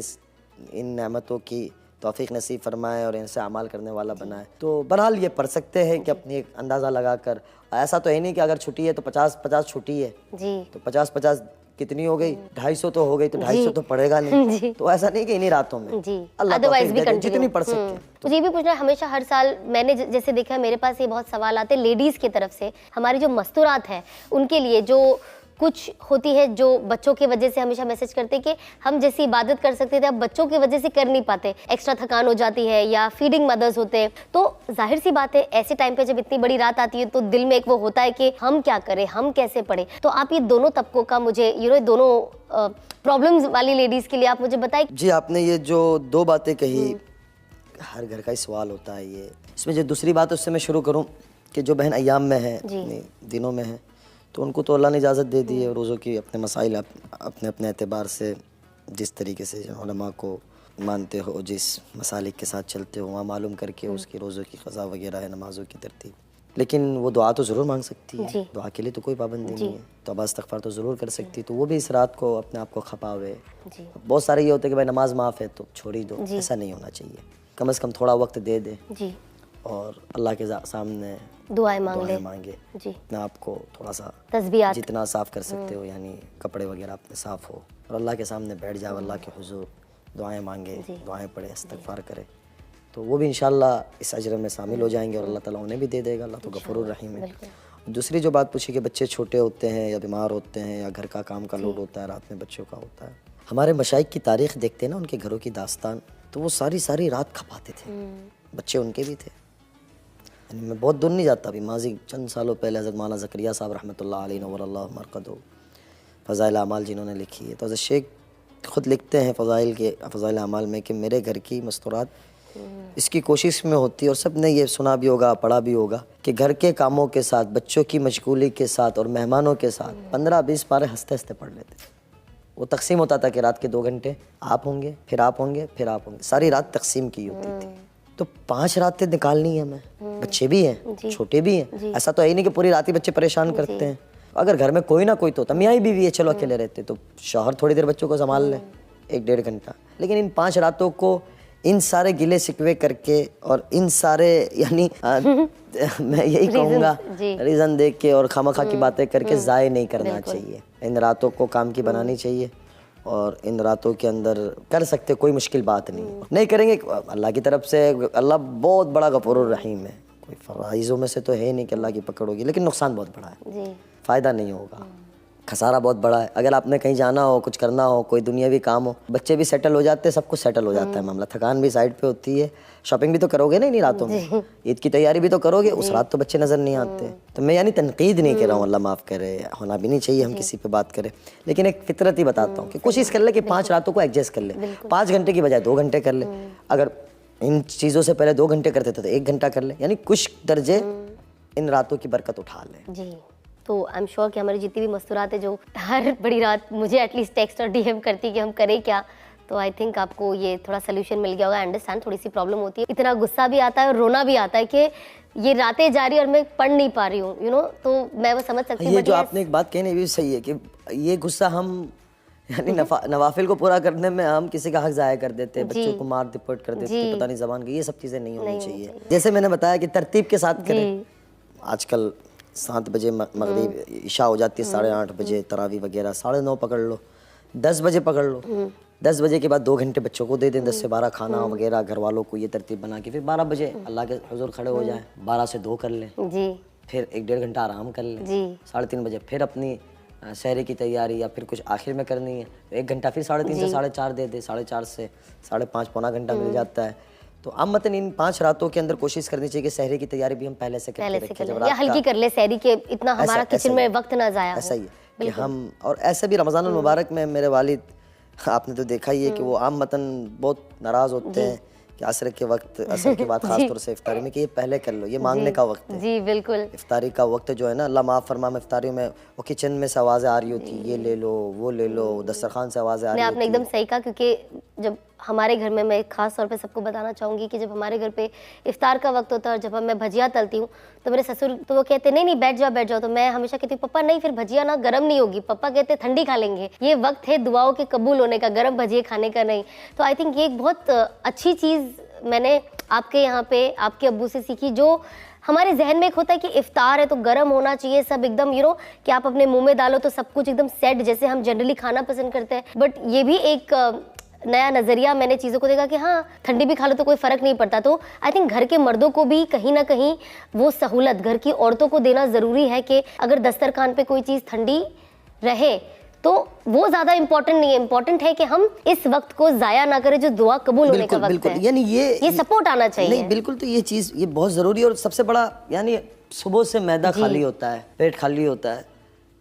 इन नेमतों की तौफ़ीक़ नसीब फरमाए और इनसे अमाल करने वाला बनाए। तो बहरहाल ये पढ़ सकते हैं कि अपनी एक अंदाज़ा लगा कर, ऐसा तो है नहीं कि अगर छुट्टी है तो 50-50 छुट्टी है तो 50-50 कितनी हो गई, 250 तो हो गई तो 250 तो पढ़ेगा नहीं। तो ऐसा नहीं कि इन्हीं रातों में, अदरवाइज भी जितनी पढ़ सकते हैं। तो ये भी पूछना है, हमेशा हर साल मैंने जैसे देखा है, मेरे पास ये बहुत सवाल आते हैं लेडीज़ की तरफ से। हमारी जो मस्तूरात है उनके लिए जो कुछ होती है, जो बच्चों की वजह से हमेशा मैसेज करते हैं कि हम जैसी इबादत कर सकते थे अब बच्चों की वजह से कर नहीं पाते, एक्स्ट्रा थकान हो जाती है, या फीडिंग मदर्स होते हैं। तो जाहिर सी बात है ऐसे टाइम पे जब इतनी बड़ी रात आती है तो दिल में एक वो होता है कि हम क्या करें, हम कैसे पढ़ें। तो आप ये दोनों तबकों का मुझे दोनों प्रॉब्लम्स वाली लेडीज़ के लिए आप मुझे बताएं। जी, आपने ये जो 2 बातें कही, हर घर का ही सवाल होता है ये। इसमें जो दूसरी बात उससे मैं शुरू करूँ कि जो बहन अय्याम में है, दिनों में है, तो उनको तो अल्लाह ने इजाज़त दे दी है रोज़ों की अपने मसाइल अपने अपने एतबार से जिस तरीके से उलमा को मानते हो, जिस मसालिक के साथ चलते हो, वहाँ मालूम करके उसकी रोज़ों की क़ज़ा वगैरह है, नमाज़ों की तरतीब। लेकिन वो दुआ तो ज़रूर मांग सकती है, दुआ के लिए तो कोई पाबंदी नहीं है, तौबा इस्तिग़फ़ार तो ज़रूर कर सकती है। तो वो भी इस रात को अपने आप को खपावे। बहुत सारे ये होते हैं कि भाई नमाज माफ़ है तो छोड़ ही दो, ऐसा नहीं होना चाहिए। कम से कम थोड़ा वक्त दे दे और अल्लाह के सामने दुआएं मांगे अपने आप को थोड़ा सा तस्बीहात जितना साफ़ कर सकते हो, यानी कपड़े वगैरह अपने साफ़ हो और अल्लाह के सामने बैठ जाओ, अल्लाह के हुजूर दुआएं मांगे, दुआएं पढ़े, इस्तिग़फ़ार करे, तो वो भी इंशाअल्लाह इस अजर में शामिल हो जाएंगे और अल्लाह ताला उन्हें भी दे देगा। अल्लाह तो गफूरुर रहीम है। दूसरी जो बात पूछी कि बच्चे छोटे होते हैं या बीमार होते हैं या घर का काम का लोड होता है, रात में बच्चों का होता है। हमारे मशाइख की तारीख़ देखते हैं ना, उनके घरों की दास्तान, तो वो सारी रात खपाते थे, बच्चे उनके भी थे। मैं बहुत दूर नहीं जाता, अभी माजी चंद सालों पहले हज़रत मौलाना ज़करिया साहब रहमतुल्लाह अलैहि नव्वरल्लाहु मरक़दहु फ़ज़ाइल अमाल जिन्होंने लिखी है, तो हज़रत शेख ख़ुद लिखते हैं फ़ज़ाइल अमाल में कि मेरे घर की मस्तूरात इसकी कोशिश में होती है, और सब ने ये सुना भी होगा, पढ़ा भी होगा कि घर के कामों के साथ, बच्चों की मशगूली के साथ और मेहमानों के साथ 15-20 पारे हंसते हंसते पढ़ लेते थे। वो तकसीम होता था कि रात के 2 घंटे आप होंगे, फिर आप होंगे, फिर आप होंगे, सारी रात तकसीम की होती थी। तो 5 रातें निकालनी है हमें, बच्चे भी हैं, छोटे भी हैं, ऐसा तो है ही नहीं कि पूरी रात ही बच्चे परेशान करते हैं। अगर घर में कोई ना कोई तो मियाँ ही बीवी है, चलो अकेले रहते तो शौहर थोड़ी देर बच्चों को संभाल ले 1-1.5 घंटा। लेकिन इन 5 रातों को इन सारे गिले शिकवे करके और इन सारे यानी मैं यही कहूँगा रीज़न देख के और खामखा की बातें करके ज़ाय नहीं करना चाहिए। इन रातों को काम की बनानी चाहिए और इन रातों के अंदर कर सकते, कोई मुश्किल बात नहीं करेंगे। अल्लाह की तरफ से, अल्लाह बहुत बड़ा गफूरुर रहीम है, कोई फराइज़ों में से तो है नहीं कि अल्लाह की पकड़ होगी, लेकिन नुकसान बहुत बड़ा है, फ़ायदा नहीं होगा, खसारा बहुत बड़ा है। अगर आपने कहीं जाना हो, कुछ करना हो, कोई दुनियावी काम हो, बच्चे भी सेटल हो जाते हैं, सब कुछ सेटल हो जाता है मामला, थकान भी साइड पे होती है, शॉपिंग भी तो करोगे ना इन्हीं रातों में, ईद की तैयारी भी तो करोगे, उस रात तो बच्चे नज़र नहीं आते। तो मैं यानी तनकीद नहीं कर रहा हूँ, अल्लाह माफ़ करे, होना भी नहीं चाहिए हम किसी पे बात करें, लेकिन एक फितरत ही बताता हूँ कि कोशिश कर ले कि 5 रातों को एडजस्ट कर ले, 5 घंटे की बजाय 2 घंटे कर ले। अगर इन चीज़ों से पहले 2 घंटे करते थे तो 1 घंटा कर ले, यानी कुछ दर्जे इन रातों की बरकत उठा ले। जी, तो आई एम श्योर कि हमारी जितनी भी मस्तूरात है जो हर बड़ी रात मुझे एटलीस्ट टेक्स्ट और डीएम करती कि हम करें क्या, तो आई थिंक आपको ये थोड़ा सोल्यूशन मिल गया होगा। आई अंडरस्टैंड थोड़ी सी प्रॉब्लम होती है, इतना गुस्सा भी आता है और रोना भी आता है कि ये रातें जा रही और मैं पढ़ नहीं पा रही हूँ, यू नो, तो मैं वो समझ सकती हूँ। ये जो आपने एक बात कही ना, ये भी सही है कि ये गुस्सा हम यानी नवाफिल को पूरा करने में हम किसी का हक ज़ाया कर देते हैं, बच्चों को मार दिपट कर देते हैं, पता नहीं ज़बान की, ये सब चीज़ें नहीं होनी चाहिए। जैसे मैंने बताया कि तरतीब के साथ करें। आजकल 7 बजे मगरिब इशा हो जाती है, 8:30 बजे तरावी वगैरह, 9:30 पकड़ लो, 10 बजे पकड़ लो, 10 बजे के बाद 2 घंटे बच्चों को दे दें, 10 से 12 खाना वगैरह, घर वालों को ये तरतीब बना के फिर 12 बजे अल्लाह के हुजूर खड़े हो जाएं, 12 से 2 कर लें जी, फिर 1-1.5 घंटा आराम कर लें जी, 3:30 बजे फिर अपनी सहरे की तैयारी या फिर कुछ आखिर में करनी है, 1 घंटा फिर 3:30 से 4:30 दे दे, 4:30 से 5:30 पौना घंटा मिल जाता है। तो अमतन इन 5 रातों के अंदर कोशिश करनी चाहिए कि सहरे की तैयारी भी हम पहले से करके रखें, या हल्की कर ले सहरी के, इतना हमारा किचन में वक्त ना जाया हो। ऐसा ही है कि हम, और ऐसे भी रमज़ान मुबारक में मेरे वालिद, आपने तो देखा ही है कि वो आमतन बहुत नाराज़ होते हैं कि असर के वक्त, असर के बाद खास तौर से इफ्तारी में कि ये पहले कर लो, ये मांगने का वक्त है जी, बिल्कुल इफ्तारी का वक्त जो है ना, अल्लाह माफ़ फरमा, में इफ्तारियों में वो किचन में से आवाज़ें आ रही होती, ये ले लो, वो ले लो, दस्तरखान से आवाज़ें आ रही होती। आपने एकदम सही कहा, क्योंकि जब हमारे घर में, मैं खास तौर पे सबको बताना चाहूँगी कि जब हमारे घर पे इफ्तार का वक्त होता है और जब मैं भजिया तलती हूँ तो मेरे ससुर तो वो कहते नहीं नहीं बैठ जाओ, तो मैं हमेशा कहती हूँ पापा नहीं, फिर भजिया ना गर्म नहीं होगी, पापा कहते ठंडी खा लेंगे, ये वक्त है दुआओं के कबूल होने का, गर्म भजिए खाने का नहीं। तो आई थिंक ये एक बहुत अच्छी चीज़ मैंने आपके यहाँ पे आपके अब्बू से सीखी, जो हमारे जहन में एक होता है कि इफ्तार है तो गर्म होना चाहिए सब एकदम, यू नो, कि आप अपने मुंह में डालो तो सब कुछ एकदम सेट, जैसे हम जनरली खाना पसंद करते हैं। बट ये भी एक नया नज़रिया मैंने चीज़ों को देखा कि हाँ, ठंडी भी खा लो तो कोई फ़र्क नहीं पड़ता। तो आई थिंक घर के मर्दों को भी कहीं ना कहीं वो सहूलत घर की औरतों को देना ज़रूरी है कि अगर दस्तरखान पे कोई चीज़ ठंडी रहे तो वो ज़्यादा इम्पोर्टेंट नहीं है, इम्पोर्टेंट है कि हम इस वक्त को ज़ाया ना करें जो दुआ कबूल होने का वक्त है। यानी ये सपोर्ट आना चाहिए। नहीं, बिल्कुल, तो ये चीज़ ये बहुत ज़रूरी है। और सबसे बड़ा यानी सुबह से मैदा खाली होता है, पेट खाली होता है,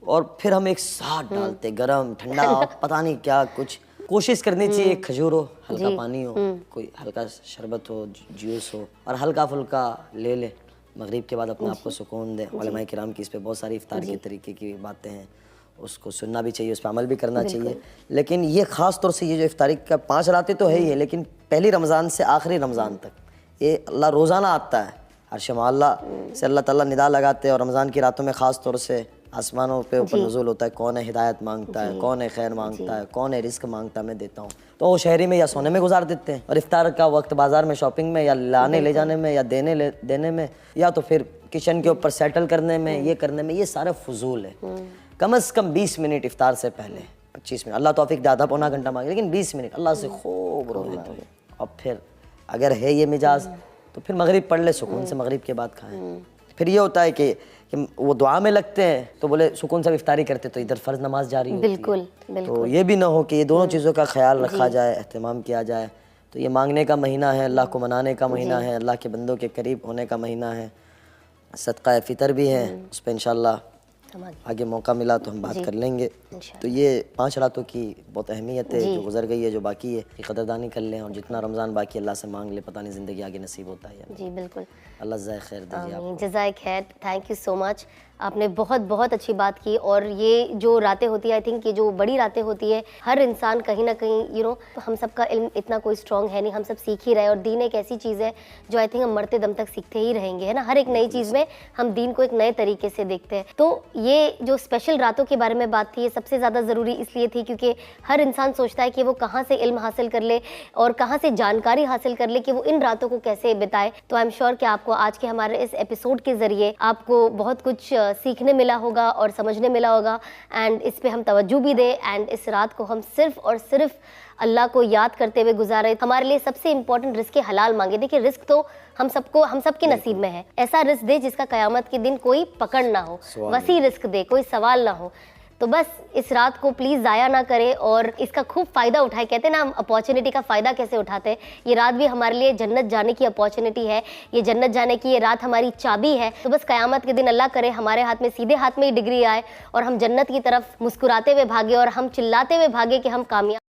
और फिर हम एक साथ डालते गरम ठंडा पता नहीं क्या कुछ। कोशिश करनी चाहिए खजूर हो, हल्का पानी हो, कोई हल्का शरबत हो, जूस हो, और हल्का फुल्का ले ले मगरिब के बाद, अपने आप को सुकून दे। उलमाए किराम की इस पे बहुत सारी इफ्तार के तरीके की बातें हैं, उसको सुनना भी चाहिए, उस पर अमल भी करना चाहिए। लेकिन ये ख़ास तौर से ये जो इफ्तारी का 5 रातें तो है ही है, लेकिन पहली रमज़ान से आखिरी रमज़ान तक ये अल्लाह रोज़ाना आता है, अर्श माला से अल्लाह ताला निदा लगाते हैं। और रमज़ान की रातों में ख़ास तौर से आसमानों पे ऊपर नुज़ूल होता है, कौन है हिदायत मांगता है, कौन है खैर मांगता है, कौन है रिस्क मांगता है, मैं देता हूँ। तो वो शहरी में या सोने में गुजार देते हैं, और इफ्तार का वक्त बाज़ार में शॉपिंग में या लाने ले जाने में या देने में, या तो फिर किचन के ऊपर सेटल करने में, ये करने में, ये सारा फजूल है। कम से कम 20 मिनट इफ्तार से पहले, 25 मिनट, अल्लाह तौफीक दे, आधा पौना घंटा मांगे, लेकिन 20 मिनट अल्लाह से खूब रो लेते हैं। और फिर अगर है ये मिजाज तो फिर मगरिब पढ़ ले, सुकून से मगरिब के बाद खाएं। फिर ये होता है कि वो दुआ में लगते हैं तो बोले सुकून से इफ्तारी करते तो इधर फ़र्ज नमाज जारी होती है। बिल्कुल। तो ये भी ना हो कि ये दोनों चीज़ों का ख्याल रखा जाए, एहतमाम किया जाए। तो ये मांगने का महीना है, अल्लाह को मनाने का महीना है, अल्लाह के बंदों के करीब होने का महीना है, सदका फ़ितर भी है, उस पर इंशाअल्लाह आगे मौका मिला तो हम बात कर लेंगे। तो ये 5 रातों की बहुत अहमियत है, जो गुजर गई है, जो बाकी है, कि कदरदानी कर लें, और जितना रमज़ान बाकी अल्लाह से मांग ले, पता नहीं ज़िंदगी आगे नसीब होता है या नहीं। जी बिल्कुल। अल्लाह जज़ाए खैर दीजिए आप। जज़ाए खैर, थैंक यू सो मच। आपने बहुत बहुत अच्छी बात की। और ये जो रातें होती है, आई थिंक ये जो बड़ी रातें होती है, हर इंसान कहीं ना कहीं हम सबका इल्म इतना कोई स्ट्रॉन्ग है नहीं, हम सब सीख ही रहे हैं। और दीन एक ऐसी चीज़ है जो आई थिंक हम मरते दम तक सीखते ही रहेंगे, है ना। हर एक नई चीज़ में हम दीन को एक नए तरीके से देखते हैं। तो ये जो स्पेशल रातों के बारे में बात थी, ये सबसे ज़्यादा ज़रूरी इसलिए थी क्योंकि हर इंसान सोचता है कि वो कहाँ से इल्म हासिल कर ले और कहाँ से जानकारी हासिल कर ले कि वो इन रातों को कैसे बिताए। तो आई एम श्योर कि आपको आज के हमारे इस एपिसोड के ज़रिए आपको बहुत कुछ सीखने मिला होगा और समझने मिला होगा। एंड इस पे हम तवज्जो भी दें एंड इस रात को हम सिर्फ और सिर्फ अल्लाह को याद करते हुए गुजारे। हमारे लिए सबसे इंपॉर्टेंट रिस्क हलाल मांगे। देखिए, रिस्क तो हम सबके नसीब में है। ऐसा रिस्क दे जिसका कयामत के दिन कोई पकड़ ना हो, वसी रिस्क दे, कोई सवाल ना हो। तो बस इस रात को प्लीज़ ज़ाया ना करें और इसका खूब फ़ायदा उठाएं। कहते हैं ना, हम अपॉर्चुनिटी का फ़ायदा कैसे उठाते हैं। ये रात भी हमारे लिए जन्नत जाने की अपॉर्चुनिटी है। ये जन्नत जाने की ये रात हमारी चाबी है। तो बस क़यामत के दिन अल्लाह करे हमारे हाथ में, सीधे हाथ में ही डिग्री आए और हम जन्नत की तरफ मुस्कुराते हुए भागे और हम चिल्लाते हुए भागे कि हम कामयाब।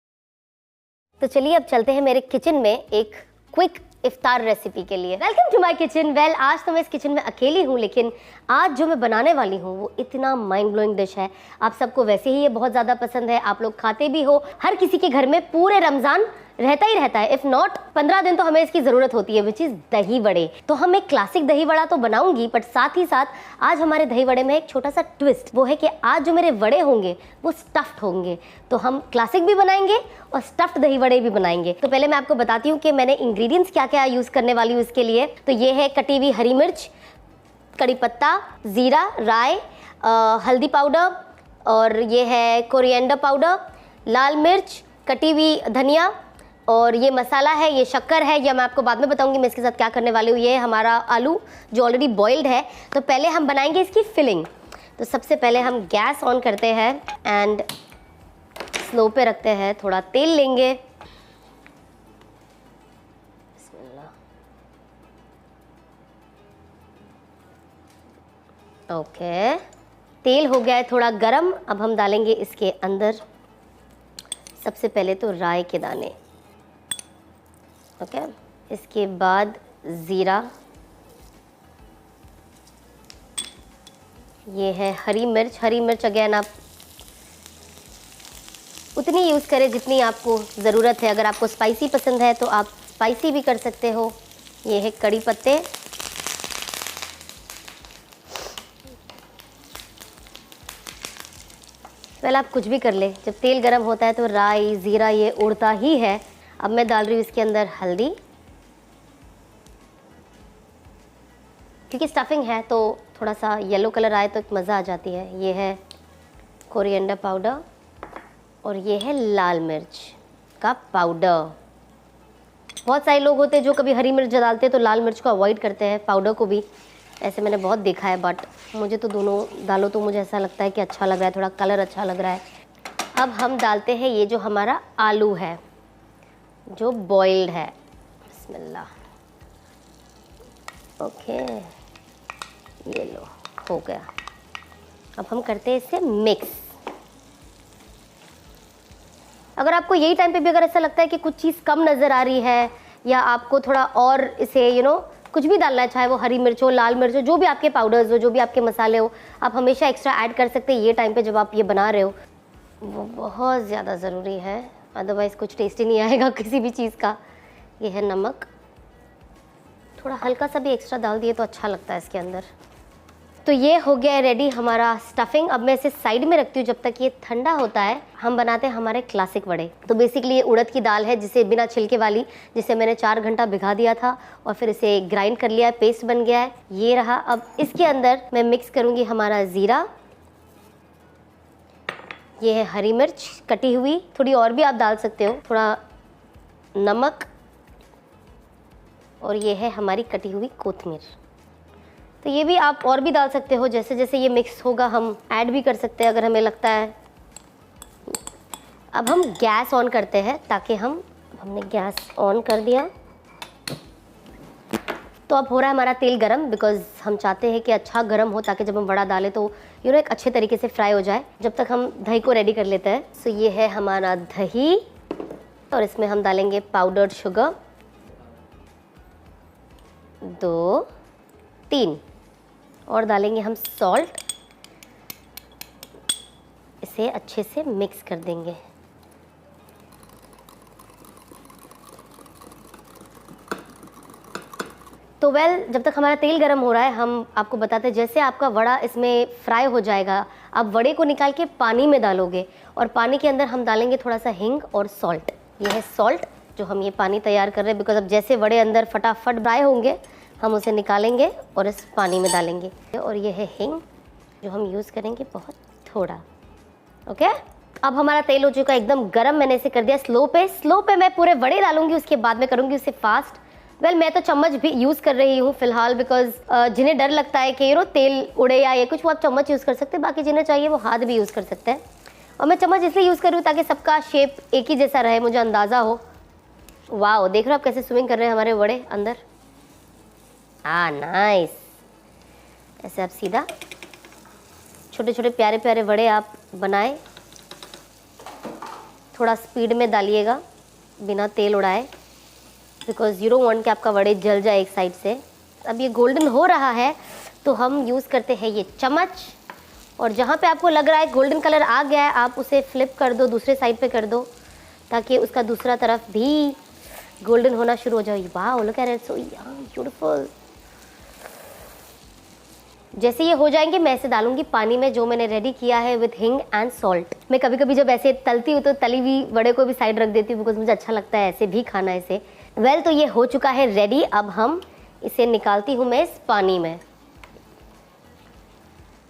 तो चलिए अब चलते हैं मेरे किचन में एक क्विक इफ्तार रेसिपी के लिए। Welcome to my kitchen. Well, आज तो मैं इस किचन में अकेली हूँ, लेकिन आज जो मैं बनाने वाली हूँ वो इतना माइंड ब्लोइंग डिश है। आप सबको वैसे ही ये बहुत ज़्यादा पसंद है, आप लोग खाते भी हो। हर किसी के घर में पूरे रमज़ान रहता ही रहता है, इफ़ नॉट 15 दिन तो हमें इसकी ज़रूरत होती है, विच इज़ दही वड़े। तो हम एक क्लासिक दही वड़ा तो बनाऊंगी, बट साथ ही साथ आज हमारे दही वड़े में एक छोटा सा ट्विस्ट वो है कि आज जो मेरे वड़े होंगे वो स्टफ्ड होंगे। तो हम क्लासिक भी बनाएंगे और स्टफ्ड दही वड़े भी बनाएंगे। तो पहले मैं आपको बताती हूँ कि मैंने इंग्रेडिएंट्स क्या क्या यूज़ करने वाली हूँ इसके लिए। तो ये है कटी हुई हरी मिर्च, कड़ी पत्ता, ज़ीरा, राई, हल्दी पाउडर, और ये है कोरिएंडर पाउडर, लाल मिर्च, कटी हुई धनिया, और ये मसाला है, ये शक्कर है, या मैं आपको बाद में बताऊंगी मैं इसके साथ क्या करने वाली हूँ। ये है हमारा आलू जो ऑलरेडी बॉइल्ड है। तो पहले हम बनाएंगे इसकी फिलिंग। तो सबसे पहले हम गैस ऑन करते हैं एंड स्लो पे रखते हैं। थोड़ा तेल लेंगे, ओके। तेल हो गया है थोड़ा गरम। अब हम डालेंगे इसके अंदर सबसे पहले तो राई के दाने, ओके। इसके बाद ज़ीरा, ये है हरी मिर्च। हरी मिर्च अगेन आप उतनी यूज़ करें जितनी आपको ज़रूरत है। अगर आपको स्पाइसी पसंद है तो आप स्पाइसी भी कर सकते हो। ये है कड़ी पत्ते, पहले आप कुछ भी कर ले, जब तेल गरम होता है तो राई ज़ीरा ये उड़ता ही है। अब मैं डाल रही हूँ इसके अंदर हल्दी, क्योंकि स्टफिंग है तो थोड़ा सा येलो कलर आए तो एक मज़ा आ जाती है। ये है कोरिएंडर पाउडर और ये है लाल मिर्च का पाउडर। बहुत सारे लोग होते हैं जो कभी हरी मिर्च डालते हैं तो लाल मिर्च को अवॉइड करते हैं, पाउडर को भी। ऐसे मैंने बहुत देखा है, बट मुझे तो दोनों डालो तो मुझे ऐसा लगता है कि अच्छा लग रहा है, थोड़ा कलर अच्छा लग रहा है। अब हम डालते हैं ये जो हमारा आलू है जो बॉइल्ड है, बिस्मिल्लाह, ओके। ये लो, हो गया। अब हम करते हैं इसे मिक्स। अगर आपको यही टाइम पे भी अगर ऐसा लगता है कि कुछ चीज़ कम नज़र आ रही है या आपको थोड़ा और इसे कुछ भी डालना है, चाहे वो हरी मिर्च हो, लाल मिर्च हो, जो भी आपके पाउडर्स हो, जो भी आपके मसाले हो, आप हमेशा एक्स्ट्रा ऐड कर सकते हैं ये टाइम पे जब आप ये बना रहे हो। वो बहुत ज़्यादा ज़रूरी है, अदरवाइज़ कुछ टेस्ट ही नहीं आएगा किसी भी चीज़ का। ये है नमक, थोड़ा हल्का सा भी एक्स्ट्रा डाल दिए तो अच्छा लगता है इसके अंदर। तो ये हो गया है रेडी हमारा स्टफिंग। अब मैं इसे साइड में रखती हूँ जब तक ये ठंडा होता है। हम बनाते हैं हमारे क्लासिक वड़े। तो बेसिकली ये उड़द की दाल है, जिसे बिना छिलके वाली, जिसे मैंने 4 घंटा भिगा दिया था और फिर इसे ग्राइंड कर लिया है, पेस्ट बन गया है, ये रहा। अब इसके अंदर मैं मिक्स करूँगी हमारा ज़ीरा, ये है हरी मिर्च कटी हुई, थोड़ी और भी आप डाल सकते हो, थोड़ा नमक, और ये है हमारी कटी हुई कोथिमीर। तो ये भी आप और भी डाल सकते हो, जैसे जैसे ये मिक्स होगा हम ऐड भी कर सकते हैं अगर हमें लगता है। अब हम गैस ऑन करते हैं ताकि हमने गैस ऑन कर दिया। तो अब हो रहा है हमारा तेल गरम, बिकॉज़ हम चाहते हैं कि अच्छा गरम हो ताकि जब हम वड़ा डालें तो एक अच्छे तरीके से फ्राई हो जाए। जब तक हम दही को रेडी कर लेते हैं। सो ये है हमारा दही और इसमें हम डालेंगे पाउडर्ड शुगर 2, 3 और डालेंगे हम सॉल्ट। इसे अच्छे से मिक्स कर देंगे। तो जब तक हमारा तेल गर्म हो रहा है हम आपको बताते हैं, जैसे आपका वड़ा इसमें फ्राई हो जाएगा, आप वड़े को निकाल के पानी में डालोगे और पानी के अंदर हम डालेंगे थोड़ा सा हींग और सॉल्ट। ये है सॉल्ट जो हम ये पानी तैयार कर रहे हैं, बिकॉज अब जैसे वड़े अंदर फटाफट फ्राई होंगे हम उसे निकालेंगे और इस पानी में डालेंगे। और ये है हींग जो हम यूज़ करेंगे बहुत थोड़ा। ओके, अब हमारा तेल हो चुका है एकदम गरम। मैंने इसे कर दिया स्लो पे मैं पूरे वड़े डालूंगी, उसके बाद में करूँगी उसे फास्ट। मैं तो चम्मच भी यूज़ कर रही हूँ फिलहाल, बिकॉज जिन्हें डर लगता है कि तेल उड़े या ये कुछ, वो आप चम्मच यूज़ कर सकते हैं। बाकी जिन्हें चाहिए वो हाथ भी यूज़ कर सकते हैं। और मैं चम्मच इसलिए यूज़ कर रही हूँ ताकि सबका शेप एक ही जैसा रहे, मुझे अंदाज़ा हो। वाह, देख रहे हो आप कैसे स्विमिंग कर रहे हैं हमारे वड़े अंदर। नाइस। ऐसे आप सीधा छोटे छोटे प्यारे प्यारे वड़े आप बनाए। थोड़ा स्पीड में डालिएगा बिना तेल उड़ाए, बिकॉज यू डोंट वांट कि आपका वड़े जल जाए एक साइड से। अब ये गोल्डन हो रहा है तो हम यूज़ करते हैं ये चम्मच, और जहाँ पे आपको लग रहा है गोल्डन कलर आ गया है आप उसे फ्लिप कर दो, दूसरे साइड पे कर दो, ताकि उसका दूसरा तरफ भी गोल्डन होना शुरू हो जाए। वाह, look at it, so beautiful. जैसे ये हो जाएंगे मैं इसे डालूंगी पानी में जो मैंने रेडी किया है विथ हिंग एंड सॉल्ट। मैं कभी कभी जब ऐसे तलती हूँ तो तली हुई वड़े को भी साइड रख देती हूँ, बिकॉज मुझे अच्छा लगता है ऐसे भी खाना इसे। तो ये हो चुका है रेडी। अब हम इसे निकालती हूँ मैं इस पानी में।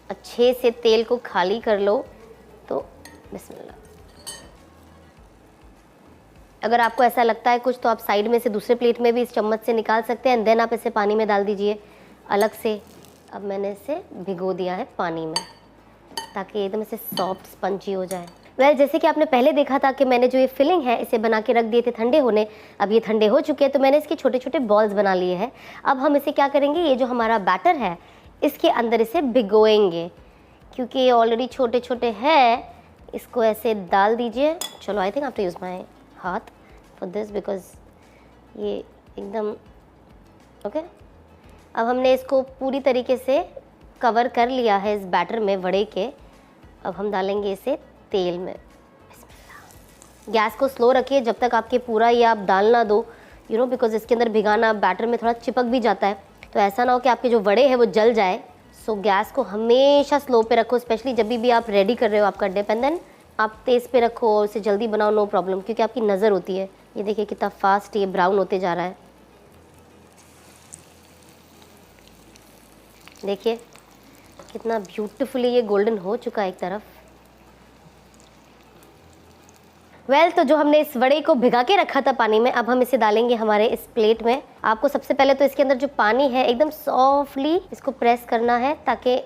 अच्छे से तेल को खाली कर लो। तो बिस्मिल्लाह। अगर आपको ऐसा लगता है कुछ तो आप साइड में से दूसरे प्लेट में भी इस चम्मच से निकाल सकते हैं, देन आप इसे पानी में डाल दीजिए अलग से। अब मैंने इसे भिगो दिया है पानी में ताकि एकदम से सॉफ्ट स्पंजी हो जाए। जैसे कि आपने पहले देखा था कि मैंने जो ये फिलिंग है इसे बना के रख दिए थे ठंडे होने। अब ये ठंडे हो चुके हैं तो मैंने इसके छोटे छोटे बॉल्स बना लिए हैं। अब हम इसे क्या करेंगे, ये जो हमारा बैटर है इसके अंदर इसे भिगोएंगे, क्योंकि ये ऑलरेडी छोटे छोटे हैं। इसको ऐसे डाल दीजिए। चलो, I think I have to use my हाथ फॉर दिस, बिकॉज ये एकदम ओके। अब हमने इसको पूरी तरीके से कवर कर लिया है इस बैटर में वड़े के। अब हम डालेंगे इसे तेल में। गैस को स्लो रखिए जब तक आपके पूरा ये आप डाल ना दो, बिकॉज इसके अंदर भिगाना बैटर में थोड़ा चिपक भी जाता है, तो ऐसा ना हो कि आपके जो वड़े हैं वो जल जाए। सो गैस को हमेशा स्लो पे रखो, स्पेशली जब भी आप रेडी कर रहे हो आपका डिप, एंड देन आप तेज़ पे रखो और उसे जल्दी बनाओ, नो प्रॉब्लम, क्योंकि आपकी नज़र होती है। ये देखिए कितना फास्ट ये ब्राउन होते जा रहा है। देखिए कितना ब्यूटीफुली ये गोल्डन हो चुका है एक तरफ। तो जो हमने इस वड़े को भिगा के रखा था पानी में, अब हम इसे डालेंगे हमारे इस प्लेट में। आपको सबसे पहले तो इसके अंदर जो पानी है एकदम सॉफ्टली इसको प्रेस करना है ताकि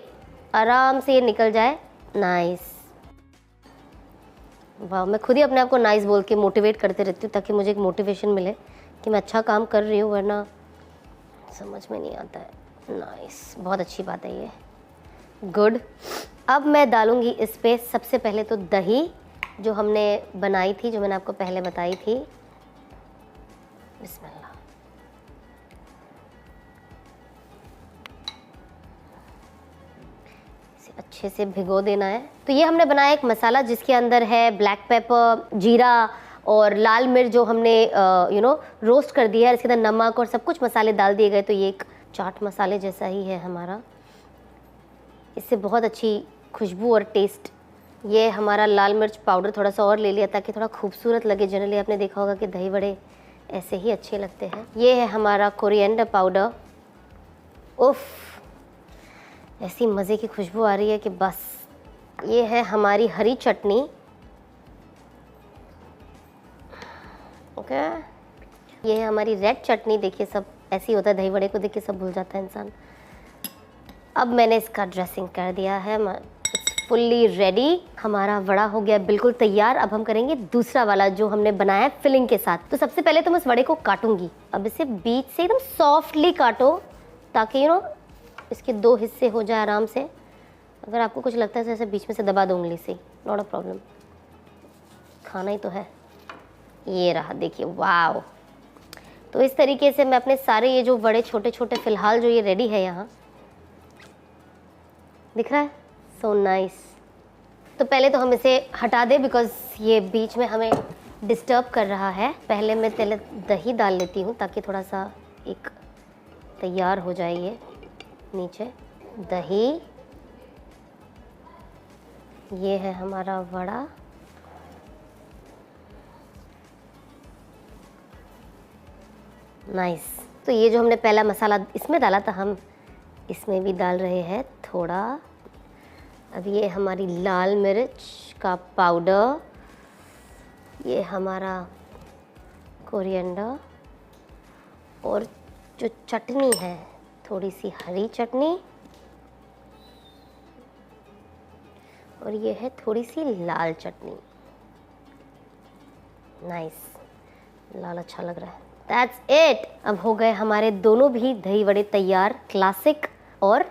आराम से ये निकल जाए। नाइस। वाह, मैं खुद ही अपने आप को नाइस बोल के मोटिवेट करते रहती हूँ ताकि मुझे एक मोटिवेशन मिले कि मैं अच्छा काम कर रही हूँ, वरना समझ में नहीं आता है। नाइस, बहुत अच्छी बात है ये, गुड। अब मैं डालूँगी इस पे सबसे पहले तो दही जो हमने बनाई थी, जो मैंने आपको पहले बताई थी। बिस्मिल्लाह। इसे अच्छे से भिगो देना है। तो ये हमने बनाया एक मसाला जिसके अंदर है ब्लैक पेपर, जीरा और लाल मिर्च जो हमने रोस्ट कर दिया है। इसके अंदर नमक और सब कुछ मसाले डाल दिए गए, तो ये एक चाट मसाले जैसा ही है हमारा। इससे बहुत अच्छी खुशबू और टेस्ट। ये हमारा लाल मिर्च पाउडर थोड़ा सा और ले लिया ताकि थोड़ा खूबसूरत लगे। जनरली आपने देखा होगा कि दही बड़े ऐसे ही अच्छे लगते हैं। ये है हमारा कोरिएंडर पाउडर। उफ, ऐसी मज़े की खुशबू आ रही है कि बस। ये है हमारी हरी चटनी। ओके, ये है हमारी रेड चटनी। देखिए सब ऐसे ही होता है, दही बड़े को देख के सब भूल जाता है इंसान। अब मैंने इसका ड्रेसिंग कर दिया है। Fully ready. हमारा वड़ा हो गया बिल्कुल तैयार। अब हम करेंगे दूसरा वाला जो हमने बनाया है फिलिंग के साथ। तो सबसे पहले तो मैं इस वड़े को काटूंगी। अब इसे बीच से एकदम सॉफ्टली काटो ताकि इसके 2 हिस्से हो जाए आराम से। अगर आपको कुछ लगता है तो ऐसे बीच में से दबा दो उंगली से, नॉट अ प्रॉब्लम, खाना ही तो है। ये रहा, देखिए, वाव। तो इस तरीके से मैं अपने सारे ये जो वड़े छोटे छोटे फ़िलहाल जो ये रेडी है यहाँ, दिख रहा है? So nice. तो पहले तो हम इसे हटा दें बिकॉज ये बीच में हमें डिस्टर्ब कर रहा है। पहले मैं पहले दही डाल लेती हूँ ताकि थोड़ा सा एक तैयार हो जाए ये नीचे। दही, ये है हमारा वड़ा। नाइस। तो ये जो हमने पहला मसाला इसमें डाला था, हम इसमें भी डाल रहे हैं थोड़ा। अब ये हमारी लाल मिर्च का पाउडर, ये हमारा कोरिएंडर, और जो चटनी है थोड़ी सी हरी चटनी, और ये है थोड़ी सी लाल चटनी। नाइस, लाल अच्छा लग रहा है। That's it. अब हो गए हमारे दोनों भी दही वड़े तैयार, क्लासिक और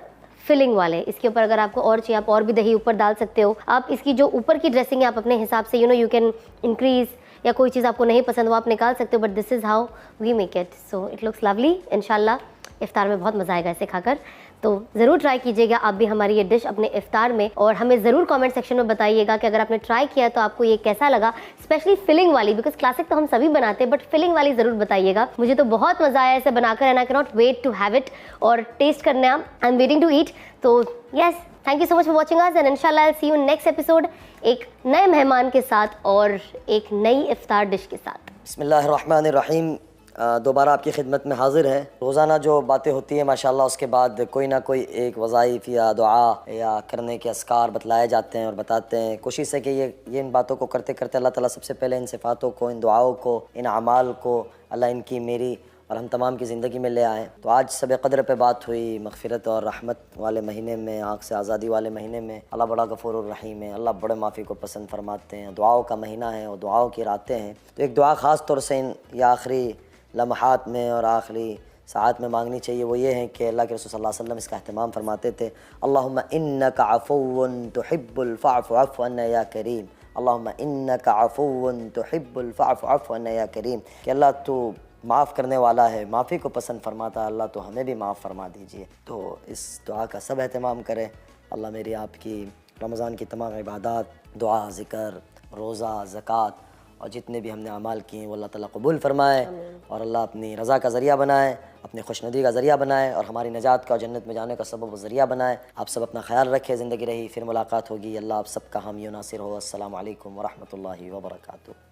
फिलिंग वाले। इसके ऊपर अगर आपको और चाहिए आप और भी दही ऊपर डाल सकते हो। आप इसकी जो ऊपर की ड्रेसिंग है आप अपने हिसाब से यू कैन इंक्रीज, या कोई चीज़ आपको नहीं पसंद वो आप निकाल सकते हो, but this is how we make it. So it looks lovely. इंशाल्लाह इफ्तार में बहुत मज़ा आएगा इसे खाकर। तो ज़रूर ट्राई कीजिएगा आप भी हमारी ये डिश अपने इफ्तार में, और हमें ज़रूर कमेंट सेक्शन में बताइएगा कि अगर आपने ट्राई किया तो आपको ये कैसा लगा, स्पेशली फिलिंग वाली, बिकॉज क्लासिक तो हम सभी बनाते हैं बट फिलिंग वाली ज़रूर बताइएगा। मुझे तो बहुत मज़ा आया इसे बनाकर, and I can not wait to have it और टेस्ट करना। I am waiting to eat. तो yes, thank you so much for watching us, and इंशाल्लाह I will see you next episode एक नए मेहमान के साथ और एक नई इफ्तार डिश के साथ। बिस्मिल्लाहिर्रहमानिर्रहीम। दोबारा आपकी खिदमत में हाजिर है। रोज़ाना जो बातें होती हैं माशाल्लाह, उसके बाद कोई ना कोई एक वज़ाइफ या दुआ या करने के अस्कार बतलाए जाते हैं और बताते हैं। कोशिश है कि ये इन बातों को करते करते अल्लाह ताला सबसे पहले इन सिफ़ातों को, इन दुआओं को, इन अमाल को अल्लाह इनकी, मेरी और हम तमाम की ज़िंदगी में ले आएँ। तो आज सब क़द्र पे बात हुई मग़फ़िरत और रहमत वाले महीने में, आँख से आज़ादी वाले महीने में। अल्लाह बड़ा गफ़ूरुर रहीम है, अल्लाह बड़े माफ़ी को पसंद फरमाते हैं। दुआओं का महीना है और दुआओं की रातें हैं। तो एक दुआ ख़ास तौर से इन या आखिरी लम्हात में और आखिरी साथ में मांगनी चाहिए, वो ये है कि अल्लाह के रसूल सल्लल्लाहु अलैहि वसल्लम इसका अहतमाम फरमाते थे, अल्लाहुम्मा इन्नका अफ़ुव्वुन तुहिब्बुल फ़अफ़ु अफ़्व अन्ना या करीम, अल्लाहुम्मा इन्नका अफ़ुव्वुन तुहिब्बुल फ़अफ़ु अफ़्व अन्ना या करीम। कि अल्लाह तू माफ़ करने वाला है, माफ़ी को पसंद फरमाता है, अल्लाह तो हमें भी माफ़ फरमा दीजिए। तो इस दुआ का सब अहतमाम करें। अल्लाह मेरी आपकी रमज़ान की तमाम इबादत, दुआ, ज़िक्र, रोज़ा, ज़कात और जितने भी हमने अमाल किए वो अल्लाह ताला कबूल फरमाए, और अल्लाह अपनी रज़ा का ज़रिया बनाए, अपनी खुशनुदी का ज़रिया बनाए, और हमारी नजात का और जन्नत में जाने का सबब ज़रिया बनाए। आप सब अपना ख्याल रखें। ज़िंदगी रही फिर मुलाकात होगी। अल्लाह आप सबका हामी नासिर हो। अस्सलामु अलैकुम व रहमतुल्लाहि व बरकातुहू।